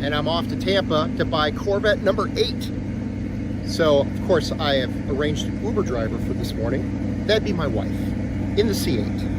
and I'm off to Tampa to buy Corvette number 8. So, of course, I have arranged an Uber driver for this morning. That'd be my wife, in the C8.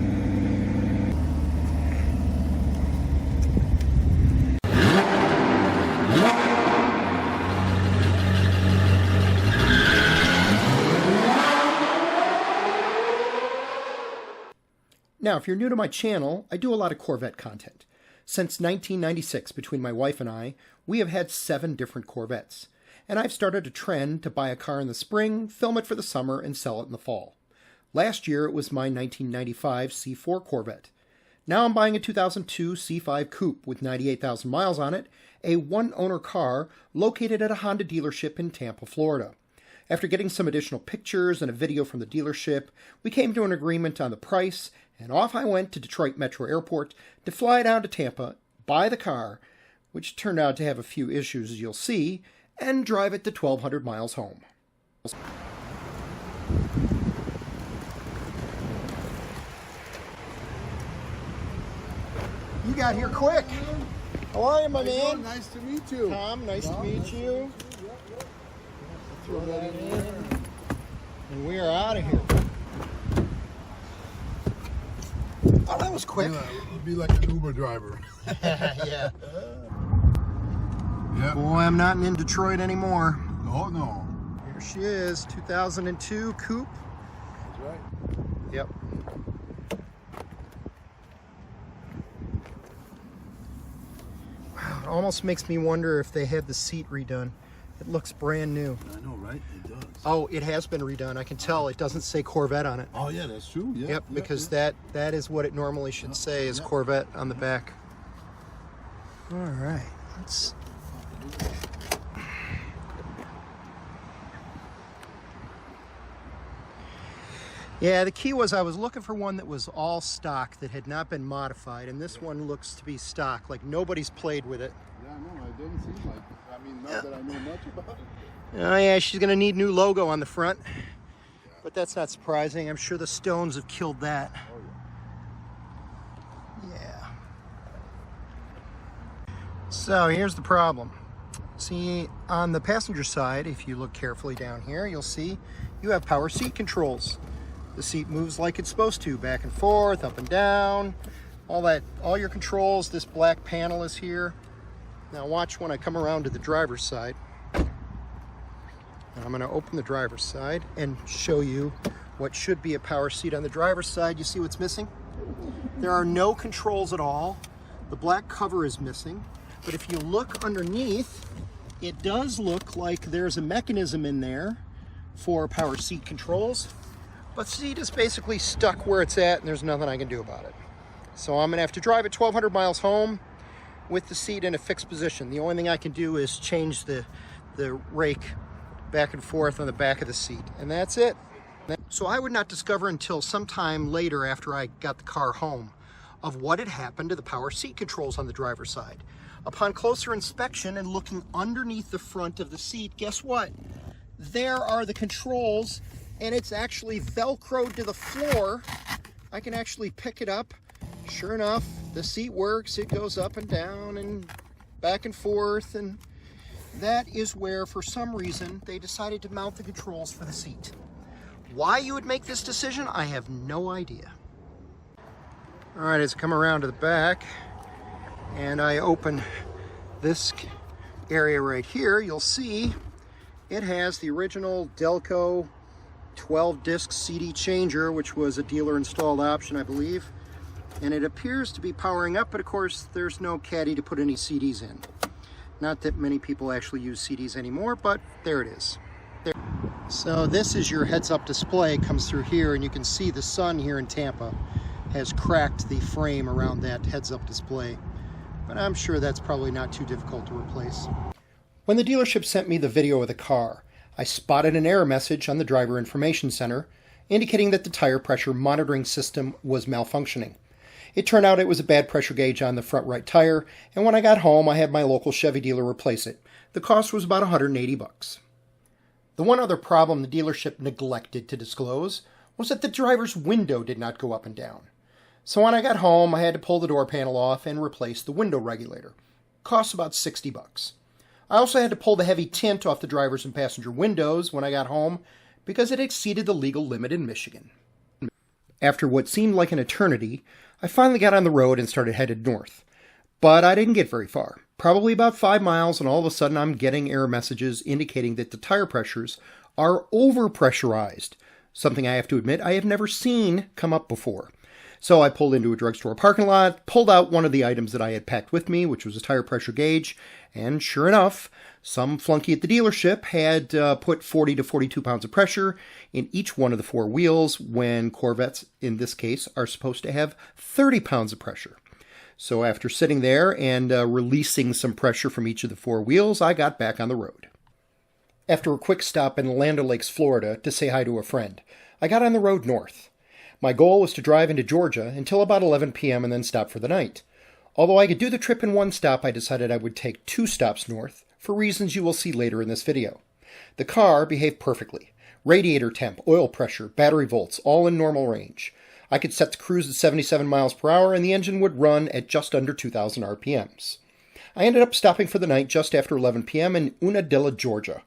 Now, if you're new to my channel, I do a lot of Corvette content. Since 1996, between my wife and I, we have had 7 different Corvettes. And I've started a trend to buy a car in the spring, film it for the summer, and sell it in the fall. Last year, it was my 1995 C4 Corvette. Now I'm buying a 2002 C5 Coupe with 98,000 miles on it, a one-owner car located at a Honda dealership in Tampa, Florida. After getting some additional pictures and a video from the dealership, we came to an agreement on the price, and off I went to Detroit Metro Airport to fly down to Tampa, buy the car, which turned out to have a few issues as you'll see, and drive it to 1,200 miles home. You got here quick. How are you, my man? Nice to meet you. Tom, nice to meet you. Throw that in. And we are out of here. Oh, that was quick. Yeah, it'd be like an Uber driver. Yeah. Yep. Boy, I'm not in Detroit anymore. Oh, no. Here she is, 2002 Coupe. That's right. Yep. Wow, it almost makes me wonder if they had the seat redone. It looks brand new. I know, right? It does. Oh, it has been redone. I can tell. It doesn't say Corvette on it. Oh, yeah, that's true. Yeah, Yep, because that is what it normally should say, is Corvette on the back. All right, let's... Yeah, the key was I was looking for one that was all stock, that had not been modified, and this one looks to be stock, like nobody's played with it. Yeah, no, it didn't seem like it. I mean, not that I know much about it. Oh yeah, she's gonna need new logo on the front, but that's not surprising. I'm sure the stones have killed that. Oh, Yeah. So here's the problem. See, on the passenger side, if you look carefully down here, you'll see you have power seat controls. The seat moves like it's supposed to, back and forth, up and down, all that, all your controls. This black panel is here. Now watch when I come around to the driver's side. And I'm going to open the driver's side and show you what should be a power seat on the driver's side. You see what's missing? There are no controls at all. The black cover is missing. But if you look underneath, it does look like there's a mechanism in there for power seat controls. But the seat is basically stuck where it's at, and there's nothing I can do about it. So I'm going to have to drive it 1,200 miles home with the seat in a fixed position. The only thing I can do is change the rake back and forth on the back of the seat, and that's it. So I would not discover until sometime later, after I got the car home, of what had happened to the power seat controls on the driver's side. Upon closer inspection and looking underneath the front of the seat, guess what? There are the controls, and it's actually Velcroed to the floor. I can actually pick it up. Sure enough, the seat works. It goes up and down and back and forth, and that is where, for some reason, they decided to mount the controls for the seat. Why you would make this decision, I have no idea. All right, as I come around to the back and I open this area right here, you'll see it has the original Delco 12-disc CD changer, which was a dealer-installed option, I believe. And it appears to be powering up, but of course, there's no caddy to put any CDs in. Not that many people actually use CDs anymore, but there it is. There. So this is your heads-up display. It comes through here, and you can see the sun here in Tampa has cracked the frame around that heads-up display. But I'm sure that's probably not too difficult to replace. When the dealership sent me the video of the car, I spotted an error message on the driver information center indicating that the tire pressure monitoring system was malfunctioning. It turned out it was a bad pressure gauge on the front right tire, and when I got home, I had my local Chevy dealer replace it. The cost was about $180. The one other problem the dealership neglected to disclose was that the driver's window did not go up and down. So when I got home, I had to pull the door panel off and replace the window regulator. Costs about 60 bucks. I also had to pull the heavy tint off the driver's and passenger windows when I got home because it exceeded the legal limit in Michigan. After what seemed like an eternity, I finally got on the road and started headed north. But I didn't get very far. Probably about 5 miles, and all of a sudden I'm getting error messages indicating that the tire pressures are overpressurized. Something I have to admit I have never seen come up before. So I pulled into a drugstore parking lot, pulled out one of the items that I had packed with me, which was a tire pressure gauge, and sure enough, some flunky at the dealership had put 40 to 42 pounds of pressure in each one of the 4 wheels, when Corvettes, in this case, are supposed to have 30 pounds of pressure. So after sitting there and releasing some pressure from each of the 4 wheels, I got back on the road. After a quick stop in Land O'Lakes, Florida, to say hi to a friend, I got on the road north. My goal was to drive into Georgia until about 11 p.m. and then stop for the night. Although I could do the trip in one stop, I decided I would take 2 stops north, for reasons you will see later in this video. The car behaved perfectly. Radiator temp, oil pressure, battery volts, all in normal range. I could set the cruise at 77 miles per hour and the engine would run at just under 2,000 RPMs. I ended up stopping for the night just after 11 p.m. in Unadilla, Georgia,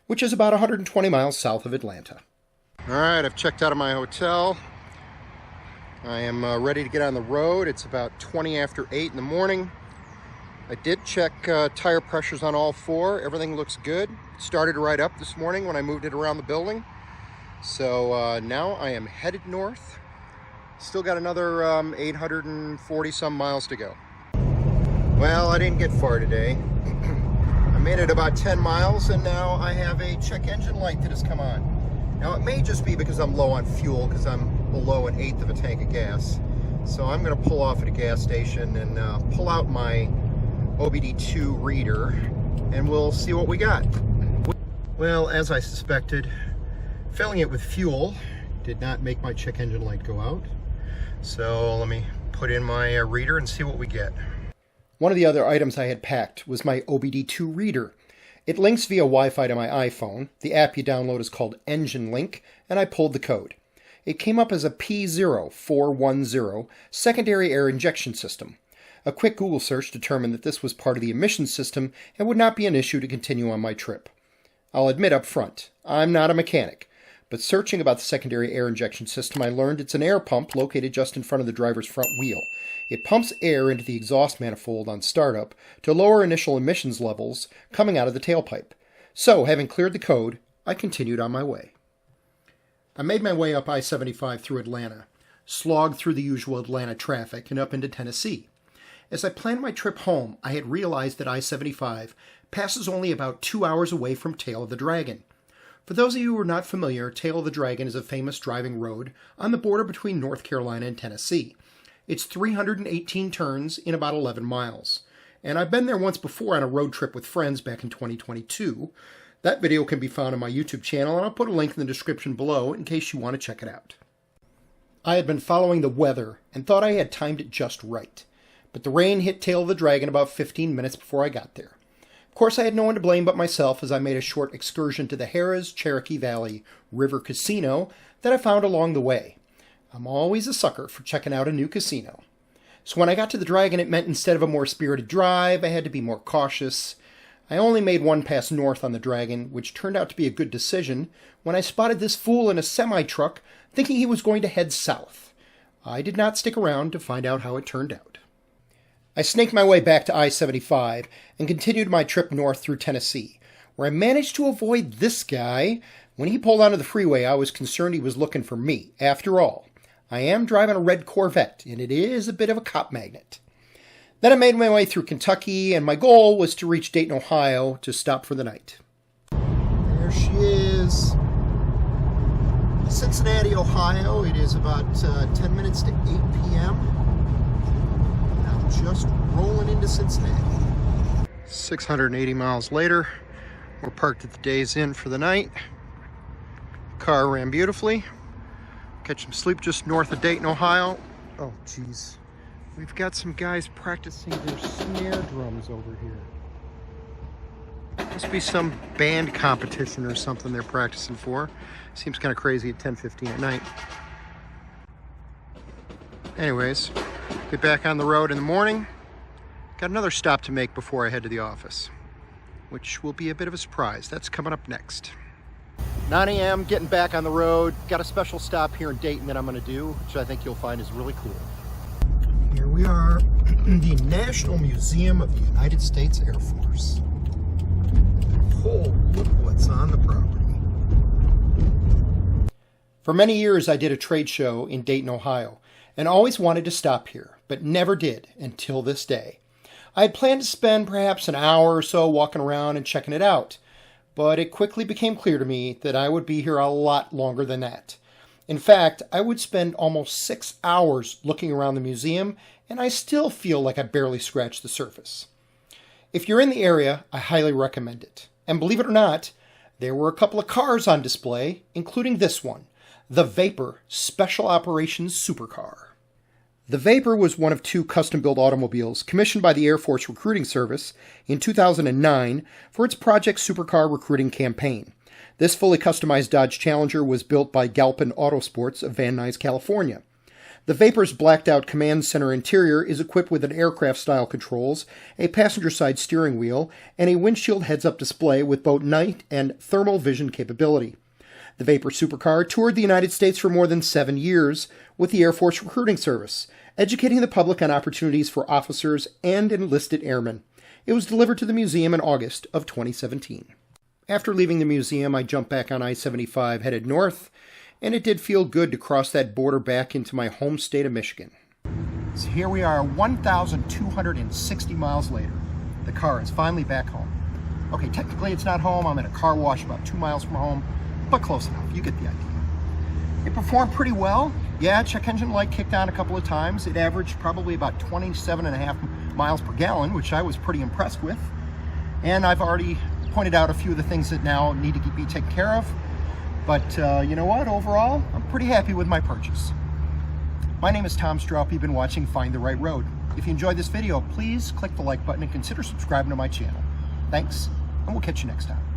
which is about 120 miles south of Atlanta. All right, I've checked out of my hotel. I am ready to get on the road. It's about 20 after 8 in the morning. I did check tire pressures on all 4. Everything looks good. Started right up this morning when I moved it around the building. So now I am headed north. Still got another 840 some miles to go. Well, I didn't get far today. I made it about 10 miles and now I have a check engine light that has come on. Now it may just be because I'm low on fuel, because I'm below 1/8 of a tank of gas. So I'm going to pull off at a gas station and pull out my OBD2 reader and we'll see what we got. Well, as I suspected, filling it with fuel did not make my check engine light go out. So let me put in my reader and see what we get. One of the other items I had packed was my OBD2 reader. It links via Wi-Fi to my iPhone. The app you download is called Engine Link, and I pulled the code. It came up as a P0410 secondary air injection system. A quick Google search determined that this was part of the emissions system and would not be an issue to continue on my trip. I'll admit up front, I'm not a mechanic, but searching about the secondary air injection system, I learned it's an air pump located just in front of the driver's front wheel. It pumps air into the exhaust manifold on startup to lower initial emissions levels coming out of the tailpipe. So, having cleared the code, I continued on my way. I made my way up I-75 through Atlanta, slogged through the usual Atlanta traffic, and up into Tennessee. As I planned my trip home, I had realized that I-75 passes only about 2 hours away from Tail of the Dragon. For those of you who are not familiar, Tail of the Dragon is a famous driving road on the border between North Carolina and Tennessee. It's 318 turns in about 11 miles. And I've been there once before on a road trip with friends back in 2022. That video can be found on my YouTube channel, and I'll put a link in the description below in case you want to check it out. I had been following the weather and thought I had timed it just right. But the rain hit Tail of the Dragon about 15 minutes before I got there. Of course, I had no one to blame but myself as I made a short excursion to the Harrah's Cherokee Valley River Casino that I found along the way. I'm always a sucker for checking out a new casino. So when I got to the Dragon, it meant instead of a more spirited drive, I had to be more cautious. I only made one pass north on the Dragon, which turned out to be a good decision when I spotted this fool in a semi-truck thinking he was going to head south. I did not stick around to find out how it turned out. I snaked my way back to I-75 and continued my trip north through Tennessee, where I managed to avoid this guy. When he pulled onto the freeway, I was concerned he was looking for me. After all, I am driving a Red Corvette, and it is a bit of a cop magnet. Then I made my way through Kentucky, and my goal was to reach Dayton, Ohio, to stop for the night. There she is. Cincinnati, Ohio. It is about 10 minutes to 8 p.m. I'm just rolling into Cincinnati. 680 miles later, we're parked at the Days Inn for the night. Car ran beautifully. Catch some sleep just north of Dayton, Ohio. Oh, geez. We've got some guys practicing their snare drums over here. Must be some band competition or something they're practicing for. Seems kind of crazy at 10:15 at night. Anyways, get back on the road in the morning. Got another stop to make before I head to the office, which will be a bit of a surprise. That's coming up next. 9 a.m., getting back on the road. Got a special stop here in Dayton that I'm going to do, which I think you'll find is really cool. Here we are, the National Museum of the United States Air Force. Oh, look what's on the property. For many years, I did a trade show in Dayton, Ohio, and always wanted to stop here, but never did until this day. I had planned to spend perhaps an hour or so walking around and checking it out, but it quickly became clear to me that I would be here a lot longer than that. In fact, I would spend almost 6 hours looking around the museum, and I still feel like I barely scratched the surface. If you're in the area, I highly recommend it. And believe it or not, there were a couple of cars on display, including this one, the Vapor Special Operations Supercar. The Vapor was one of 2 custom-built automobiles commissioned by the Air Force Recruiting Service in 2009 for its Project Supercar recruiting campaign. This fully customized Dodge Challenger was built by Galpin Autosports of Van Nuys, California. The Vapor's blacked-out command center interior is equipped with an aircraft-style controls, a passenger-side steering wheel, and a windshield heads-up display with both night and thermal vision capability. The Vapor Supercar toured the United States for more than 7 years with the Air Force Recruiting Service, educating the public on opportunities for officers and enlisted airmen. It was delivered to the museum in August of 2017. After leaving the museum, I jumped back on I-75 headed north, and it did feel good to cross that border back into my home state of Michigan. So here we are 1,260 miles later. The car is finally back home. Okay, technically it's not home. I'm in a car wash about 2 miles from home, but close enough. You get the idea. It performed pretty well. Yeah, check engine light kicked on a couple of times. It averaged probably about 27.5 miles per gallon, which I was pretty impressed with. And I've already pointed out a few of the things that now need to be taken care of. But you know what? Overall, I'm pretty happy with my purchase. My name is Tom Stroup. You've been watching Find the Right Road. If you enjoyed this video, please click the like button and consider subscribing to my channel. Thanks, and we'll catch you next time.